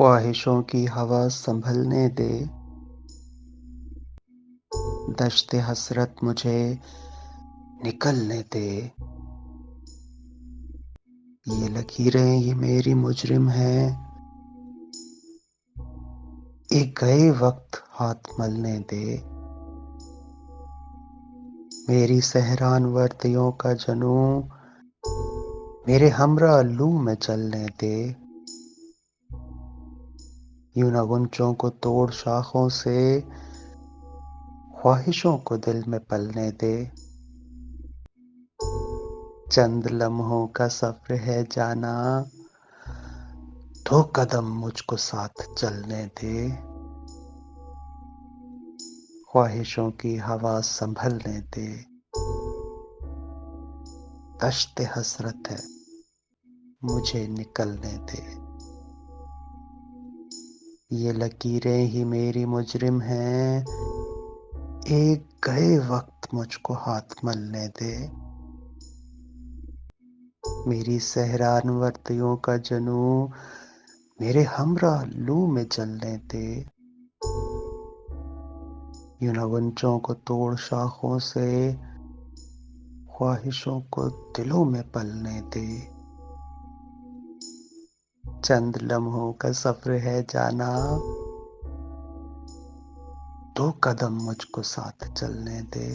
ख्वाहिशों की हवा संभलने दे, दश्त हसरत मुझे निकलने दे। ये लकीरें ये मेरी मुजरिम हैं, एक गए वक्त हाथ मलने दे। मेरी सहरान वर्दियों का जनूं मेरे हमरा लू में चलने दे। यूं न गुंचों को तोड़ शाखों से, ख्वाहिशों को दिल में पलने दे। चंद लम्हों का सफ़र है जाना, 2 कदम मुझको साथ चलने दे। ख्वाहिशों की हवा संभलने दे, दश्त हसरत है मुझे निकलने दे। ये लकीरें ही मेरी मुजरिम हैं, एक गए वक्त मुझको हाथ मलने दे। मेरी सहरान वर्दियों का जनूं मेरे हमरा लू में जलने दे। यूं न गुंचों को तोड़ शाखों से, ख्वाहिशों को दिलों में पलने दे। चंद लम्हों का सफ़र है जाना, 2 कदम मुझको साथ चलने दे।